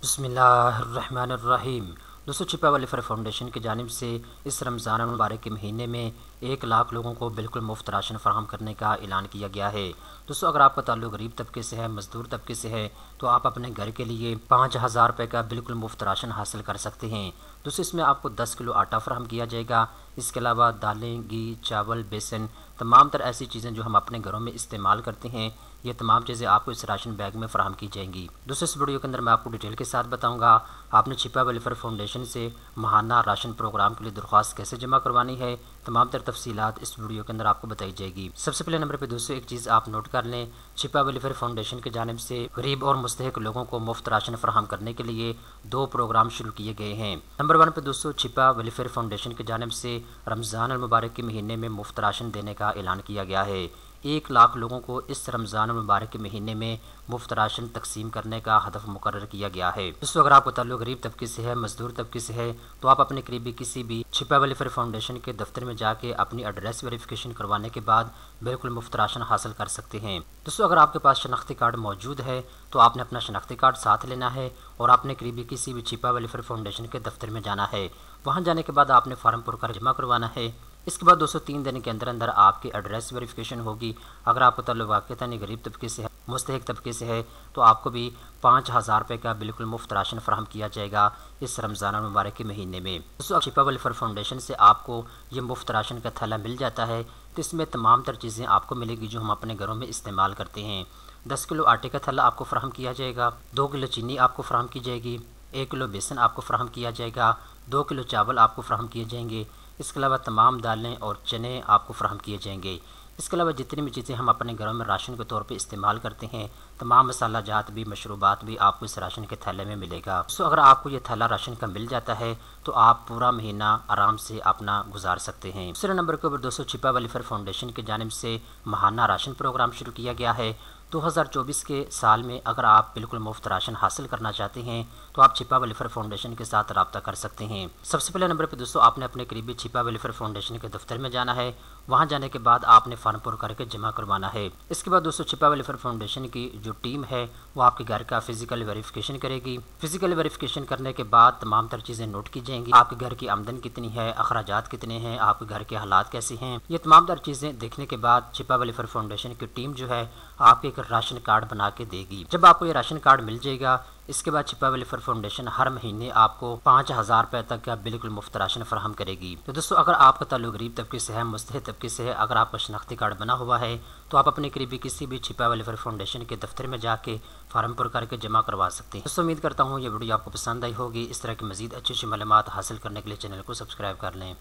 बिस्मिल्लाहिर्रहमानिर्रहीम। दोस्तों, छिपा वेलफेयर फाउंडेशन की जानिब से इस रमज़ान मुबारक के महीने में 1 लाख लोगों को बिल्कुल मुफ्त राशन फराहम करने का ऐलान किया गया है। दोस्तों, अगर आपका ताल्लुक गरीब तबके से है, मज़दूर तबके से है, तो आप अपने घर के लिए 5,000 रुपये का बिल्कुल मुफ्त राशन हासिल कर सकते हैं। दोस्तों, इसमें आपको 10 किलो आटा फराहम किया जाएगा। इसके अलावा दालें, घी, चावल, बेसन, तमाम तरह ऐसी चीज़ें जो हम अपने घरों में इस्तेमाल करते हैं, ये तमाम चीज़ें आपको इस राशन बैग में फ़राहम की जाएंगी। दोस्तों, इस वीडियो के अंदर मैं आपको डिटेल के साथ बताऊंगा आपने छिपा वेलफेयर फाउंडेशन से माहाना राशन प्रोग्राम के लिए दरख्वास्त कैसे जमा करवानी है। तमाम तर तफसीलात इस वीडियो के अंदर आपको बताई जाएगी। सबसे पहले नंबर पे दोस्तों एक चीज़ आप नोट कर लें, छिपा वेलफेयर फाउंडेशन की जानिब से गरीब और मुस्तहिक लोगों को मुफ्त राशन फराहम करने के लिए 2 प्रोग्राम शुरू किए गए हैं। नंबर 1 पे दोस्तों छिपा वेलफेयर फाउंडेशन की जानिब से रमज़ान मुबारक के महीने में मुफ्त राशन देने का ऐलान किया गया है। 1 लाख लोगों को इस रमज़ान मुबारक के महीने में मुफ्त राशन तकसीम करने का हदफ मुकर्रर किया गया है। दोस्तों, अगर आपको ताल्लुक गरीब तबके से है, मजदूर तबके से है, तो आप अपने करीबी किसी भी छिपा वेलफेयर फाउंडेशन के दफ्तर में जाके अपनी एड्रेस वेरिफिकेशन करवाने के बाद बिल्कुल मुफ्त राशन हासिल कर सकते हैं। दोस्तों, अगर आपके पास शनाख्ती कार्ड मौजूद है तो आपने अपना शनाख्ती कार्ड साथ लेना है और आपने करीबी किसी भी छिपा वेलफेयर फाउंडेशन के दफ्तर में जाना है। वहाँ जाने के बाद आपने फार्म पुर कर जमा करवाना है। इसके बाद दोस्तों 3 दिन के अंदर अंदर आपकी एड्रेस वेरिफिकेशन होगी। अगर आपको ताल्लुक वाक़ई गरीब तबके से है, मुस्तहिक तबके से है, तो आपको भी 5,000 रुपये का बिल्कुल मुफ्त राशन फराहम किया जाएगा इस रमज़ान मुबारक के महीने में। दोस्तों, छिपा वेलफेयर फाउंडेशन से आपको ये मुफ्त राशन का थैला मिल जाता है, तो इसमें तमाम तर चीज़ें आपको मिलेगी जो हम अपने घरों में इस्तेमाल करते हैं। 10 किलो आटे का थैला आपको फराहम किया जाएगा, 2 किलो चीनी आपको फराहम की जाएगी, 1 किलो बेसन आपको फराहम किया जाएगा, 2 किलो चावल आपको फराहम किए जाएंगे। इसके अलावा तमाम दालें और चने आपको फराहम किए जाएंगे। इसके अलावा जितनी भी चीज़ें हम अपने घरों में राशन के तौर पे इस्तेमाल करते हैं, तमाम मसाला जात भी, मशरूबात भी आपको इस राशन के थैले में मिलेगा। तो अगर आपको ये थैला राशन का मिल जाता है तो आप पूरा महीना आराम से अपना गुजार सकते हैं। दूसरे नंबर के ऊपर दोस्तों छिपा वेलफेयर फाउंडेशन की जानिब से माहाना राशन प्रोग्राम शुरू किया गया है। 2024 के साल में अगर आप बिल्कुल मुफ्त राशन हासिल करना चाहते हैं तो आप छिपा वेलफेयर फाउंडेशन के साथ रब्ता कर सकते हैं। सबसे पहले नंबर पे दोस्तों आपने अपने करीबी छिपा वेलफेयर फाउंडेशन के दफ्तर में जाना है। वहां जाने के बाद आपने फार्म पुर करके जमा करवाना है। इसके बाद दोस्तों छिपा वेलफेयर फाउंडेशन की जो टीम है वो आपके घर का फिजिकल वेरिफिकेशन करेगी। फिजिकल वेरिफिकेशन करने के बाद तमाम तर चीज़ें नोट की जाएंगी। आपके घर की आमदन कितनी है, अखराजात कितने हैं, आपके घर के हालात कैसे हैं, ये तमाम तर चीज़ें देखने के बाद छिपा वेलफेयर फाउंडेशन की टीम जो है आपको एक राशन कार्ड बना के देगी। जब आपको ये राशन कार्ड मिल जाएगा, इसके बाद छिपा वेलफेयर फाउंडेशन हर महीने आपको 5,000 रुपये तक का बिल्कुल मुफ्त राशन फराहम करेगी। तो दोस्तों, अगर आपका ताल्लुक गरीब तबके से है, मुस्तहिक तबके से है, अगर आपका शनाख्ती कार्ड बना हुआ है तो आप अपने करीबी किसी भी छिपा वेलफेयर फाउंडेशन के दफ्तर में जाके फार्म पुर करके जमा करवा सकते हैं। दोस्तों, उम्मीद करता हूँ ये वीडियो आपको पसंद आई होगी। इस तरह की मजीद अच्छी अच्छी मालूमात हासिल करने के लिए चैनल को सब्सक्राइब कर लें।